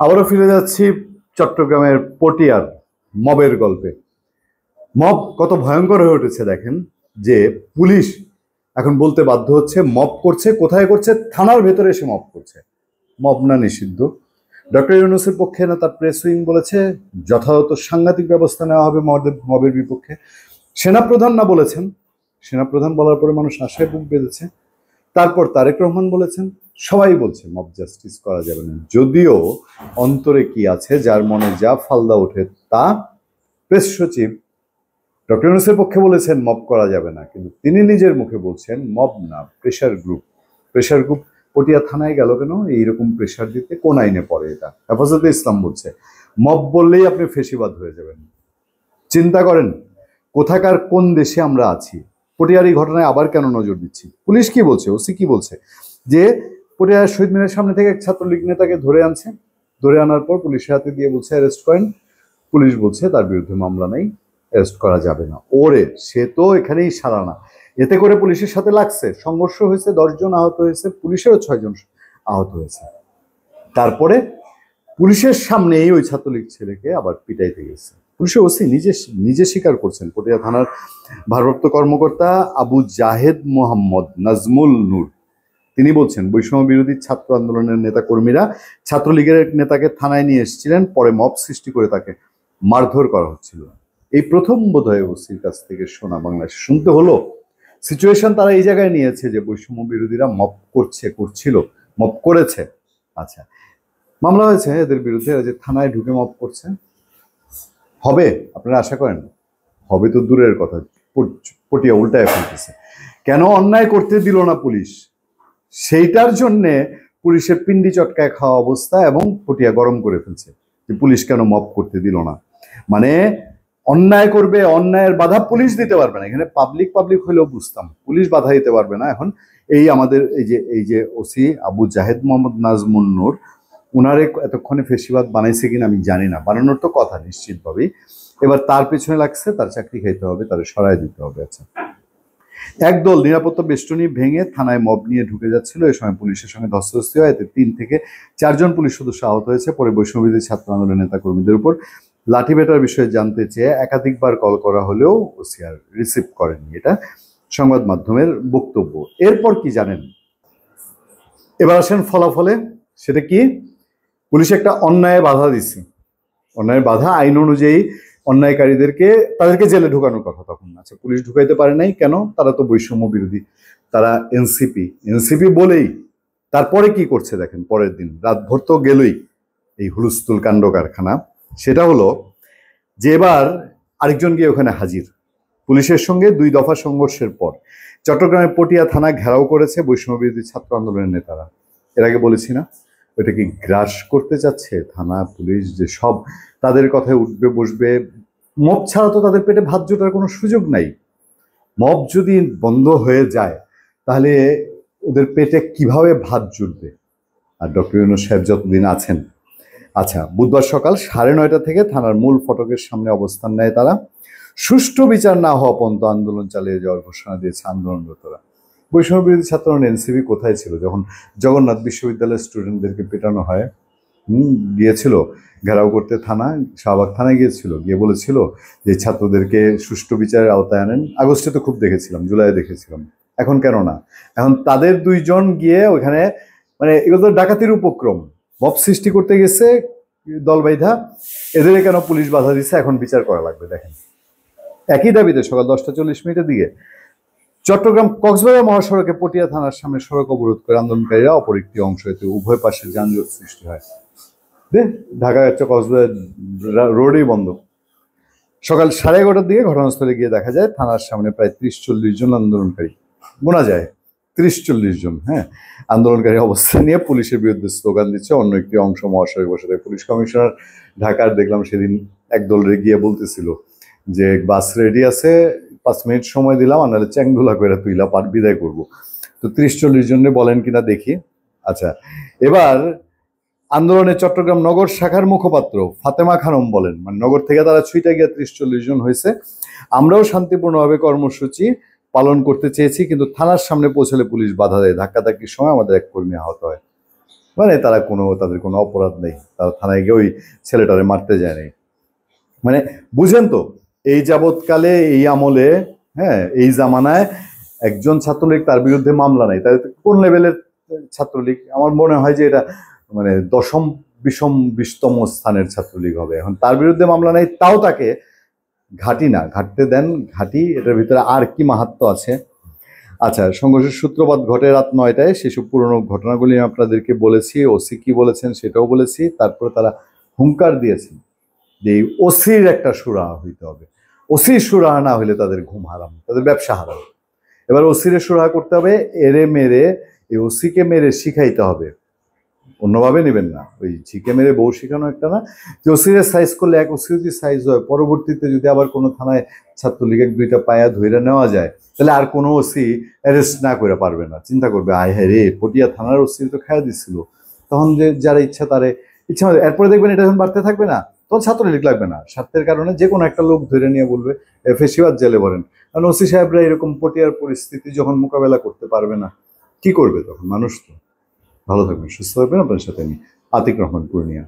আবারও ফিরে যাচ্ছি চট্টগ্রামের পটিয়ার মবের গল্পে। মব কত ভয়ঙ্কর হয়ে উঠেছে দেখেন, যে পুলিশ এখন বলতে বাধ্য হচ্ছে মব করছে। কোথায় করছে? থানার ভেতরে এসে মব করছে। মব না নিষিদ্ধ। ডক্টর ইউনূসের পক্ষে না তার প্রেস উইং বলেছে যথাযথ সাংঘাতিক ব্যবস্থা নেওয়া হবে মবের বিপক্ষে। সেনাপ্রধান না বলেছেন, সেনাপ্রধান বলার পরে মানুষ আশায় বুক বেঁধেছে। তারপর তারেক রহমান বলেছেন, সবাই বলছে মব জাস্টিস করা যাবে না, যদিও অন্তরে কি আছে, যার মনে যা ফালদা ওঠে তা। প্রেস সচিব ডক্টর ইউনূসের পক্ষে বলেছেন মব করা যাবে না, কিন্তু তিনি নিজের মুখে বলছেন মব না, pressure group. Pressure group Patiya থানায় গেল কেন? এইরকম প্রেশার দিতে কোন আইনে পড়ে এটা? হেফাজতে ইসলাম বলছে মব বললেই আপনি ফেসিবাদ হয়ে যাবেন। চিন্তা করেন কোথাকার কোন দেশে আমরা আছি। পটিয়ার এই ঘটনায় আবার কেন নজর দিচ্ছি? পুলিশ কি বলছে, ওসি কি বলছে, যে পটিয়ার শহীদ মিনারের সামনে থেকে এক ছাত্রলীগ নেতাকে ধরে আনছে, ধরে আনার পর পুলিশের হাতে দিয়ে বলছে অ্যারেস্ট করেন। পুলিশ বলছে তার বিরুদ্ধে মামলা নেই, অ্যারেস্ট করা যাবে না। ওরে, সে তো এখানেই সারা না। এতে করে পুলিশের সাথে লাগছে, সংঘর্ষ হয়েছে, 10 জন আহত হয়েছে, পুলিশেরও 6 জন আহত হয়েছে। তারপরে পুলিশের সামনেই ওই ছাত্রলীগ ছেলেকে আবার পিটাইতে গেছে। পুলিশের ওসি নিজে নিজে স্বীকার করছেন। পটিয়া থানার ভারপ্রাপ্ত কর্মকর্তা আবু জাহেদ মোহাম্মদ নাজমুল নূর তিনি বলছেন বৈষম্য বিরোধী ছাত্র আন্দোলনের নেতা কর্মীরা ছাত্রলীগের নেতাকে থানায় নিয়ে এসেছিলেন, পরে মব সৃষ্টি করে তাকে মারধর করা হচ্ছিল। এই প্রথম বোধহয় ওসির কাছ থেকে শোনা, বাংলাদেশে শুনতে হলো। সিচুয়েশন তারা এই জায়গায় নিয়েছে যে বৈষম্য বিরোধীরা মব করছিল, মব করেছে। আচ্ছা, মামলা হয়েছে এদের বিরুদ্ধে, যে থানায় ঢুকে মব করছে। হবে আপনারা আশা করেন? হবে তো দূরের কথা, পটিয়া উল্টায় ফেলতেছে। কেন অন্যায় করতে দিল না পুলিশ, সেইটার জন্যে পুলিশের পিন্ডি চটকায় খাওয়া অবস্থা, এবং পটিয়া গরম করে ফেলছে যে পুলিশ কেন মব করতে দিল না। মানে অন্যায় করবে, অন্যায়ের বাধা পুলিশ দিতে পারবে না। এখানে পাবলিক হইলেও বুঝতাম, পুলিশ বাধা দিতে পারবে না। এখন এই আমাদের এই যে ওসি আবু জাহেদ মোহাম্মদ নাজমুন নূর, উনারে এতক্ষণে ফেসিবাদ বানাইছে কিনা আমি জানি না, বানানোর তো কথা নিশ্চিতভাবেই। এবার তার পেছনে লাগছে, তার চাকরি খাইতে হবে, তার সরাই দিতে হবে। আচ্ছা, একদল নিরাপত্তা বেষ্টনী ভেঙে থানায় মব নিয়ে ঢুকে যাচ্ছিল। এই সময় পুলিশের সঙ্গে ধস্তাধস্তি হয়, এতে 3 থেকে 4 জন পুলিশ সদস্য আহত হয়েছে। পরে বৈষম্যবিরোধী ছাত্র আন্দোলনের নেতা কর্মীদের উপর লাঠিপেটার বিষয়ে জানতে চেয়ে একাধিকবার কল করা হলেও ওসিআর রিসিভ করেনি। এটা সংবাদ মাধ্যমের বক্তব্য। এরপর কি জানেন? এবার আসেন ফলাফলে। সেটা কি? পুলিশ একটা অন্যায় বাধা দিচ্ছে, অন্যায় বাধা আইন অনুযায়ী তাদেরকে জেলে ঢুকানোর কথা তখন। আচ্ছা, পুলিশ ঢুকাইতে পারে নাই কেন? তারা তো বৈষম্য বিরোধী, তারা এনসিপি বলেই। তারপরে কি করছে দেখেন, পরের দিন রাতভর তো গেলই এই হুলস্থুল কাণ্ড কারখানা। সেটা হলো যে এবার আরেকজন গিয়ে ওখানে হাজির। পুলিশের সঙ্গে 2 দফা সংঘর্ষের পর চট্টগ্রামের পটিয়া থানা ঘেরাও করেছে বৈষম্য বিরোধী ছাত্র আন্দোলনের নেতারা। এর আগে বলেছি না, ওইটা কি গ্রাস করতে চাচ্ছে থানা পুলিশ, যে সব তাদের কথায় উঠবে বসবে। মব ছাড়া তো তাদের পেটে ভাত জোটার কোনো সুযোগ নাই। মব যদি বন্ধ হয়ে যায় তাহলে ওদের পেটে কিভাবে ভাত জুটবে? আর ডক্টর ইউনূস সাহেব যতদিন আছেন। আচ্ছা, বুধবার সকাল 9:30 থেকে থানার মূল ফটকের সামনে অবস্থান নেয় তারা। সুষ্ঠু বিচার না হওয়া পর্যন্ত আন্দোলন চালিয়ে যাওয়ার ঘোষণা দিয়েছে আন্দোলনরতরা। বৈষম্য বিরোধী ছাত্র এনসিপি কোথায় ছিল যখন জগন্নাথ বিশ্ববিদ্যালয়ের স্টুডেন্টদেরকে পেটানো হয়? গিয়েছিল ঘেরাও করতে, শাহবাগ থানায় গিয়েছিল, গিয়ে বলেছিল যে ছাত্রদেরকে সুষ্ঠু বিচারের আওতায় আনেন। আগস্টে তো খুব দেখেছিলাম, জুলাইয়ে দেখেছিলাম। এখন কেন না? এখন তাদের 2 জন গিয়ে ওখানে, মানে এগুলো তো ডাকাতির উপক্রম, মব সৃষ্টি করতে গেছে দল বাইধা, এদের কেন পুলিশ বাধা দিচ্ছে? এখন বিচার করা লাগবে। দেখেন, একই দাবিতে সকাল 10:40 দিকে চট্টগ্রাম কক্সবাজার মহাসড়কে পটিয়া থানার সামনে সড়ক অবরোধ করে আন্দোলনকারীরা অপর একটি অংশ, এতে উভয় পাশে যানজট সৃষ্টি হয়। ঢাকা কক্সবাজার রোডই বন্ধ। সকাল 11:30 দিকে ঘটনাস্থলে গিয়ে দেখা যায় থানার সামনে প্রায় 30-40 জন আন্দোলনকারী, গোনা যায় 30-40 জন, আন্দোলনকারী অবস্থান নিয়ে পুলিশের বিরুদ্ধে স্লোগান দিচ্ছে। অন্য একটি অংশ মহাসড়কে বসে থাকে। পুলিশ কমিশনার ঢাকার দেখলাম সেদিন একদল গিয়ে বলতেছিল যে বাস রেডি আছে, 5 মিনিট সময় দিলাম, আর নাহলে চ্যাংদোলা করে তুইলা বিদায় করবো। তো 30-40 জনে বলেন কিনা দেখি। আচ্ছা, এবার আন্দোলনে চট্টগ্রাম নগর শাখার মুখপাত্র ফাতেমা খানম বলেন, মানে নগর থেকে তারা ছুটে গিয়ে 30-40 জন হয়েছে। আমরাও শান্তিপূর্ণভাবে কর্মসূচি পালন করতে চেয়েছি, কিন্তু থানার সামনে পৌঁছলে পুলিশ বাধা দেয়। ধাক্কাধাক্কির সময় আমাদের এক কর্মী আহত হয়। মানে তাদের কোনো অপরাধ নেই, তারা থানায় গিয়ে ওই ছেলেটারে মারতে যায় নাই। মানে বুঝেন তো, এই যাবৎকালে এই আমলে, হ্যাঁ, এই জামানায় একজন ছাত্রলীগ তার বিরুদ্ধে মামলা নাই, তাহলে কোন লেভেলের ছাত্রলীগ? আমার মনে হয় যে এটা মানে দশম বিষম 20তম স্থানের ছাত্রলীগ হবে। এখন তার বিরুদ্ধে মামলা নাই, তাও তাকে ঘাঁটি না ঘাঁটতে দেন। ঘাঁটি, এটার ভিতরে আর কি মাহাত্ম্য আছে? আচ্ছা, সংঘর্ষের সূত্রপাত ঘটে রাত 9টায়। সেসব পুরনো ঘটনাগুলি আপনাদেরকে বলেছি, ওসি কি বলেছেন সেটাও বলেছি। তারপরে তারা হুঙ্কার দিয়েছেন যে এই ওসির একটা সুরাহা হইতে হবে, ওসির সুরাহা না হইলে তাদের ঘুম হারাম, তাদের ব্যবসা হারাম। এবার ওসিরে সুরাহা করতে হবে, এরে মেরে এই ওসিকে মেরে শিখাইতে হবে, অন্যভাবে নেবেন না। ওই ঝিকে মেরে বউ শিখানো একটা না, যে ওসিরে সাইজ করলে এক ওসি যদি সাইজ হয়, পরবর্তীতে যদি আবার কোনো থানায় ছাত্রলীগ 1-2টা পায়া ধইরা নেওয়া যায়, তাহলে আর কোনো ওসি অ্যারেস্ট না করে পারবে না। চিন্তা করবে, আয় হ্যাঁ রে, পটিয়া থানার ওসি তো খায়া দিচ্ছিল। তখন যে যারা ইচ্ছা তারে ইচ্ছা, এরপরে দেখবেন এটা যখন বাড়তে থাকবে না, তখন ছাত্রলীগ লাগবে না। স্বার্থের কারণে যে কোনো একটা লোক ধরে নিয়ে বলবে ফেসিবাদ জেলে ভরেন। কারণ ওসি সাহেবরা এরকম পটিয়ার পরিস্থিতি যখন মোকাবেলা করতে পারবে না, কি করবে তখন মানুষ? তো ভালো থাকবেন, সুস্থ থাকবেন। আপনার সাথে আমি আতিক রহমান, পূর্ণিয়া।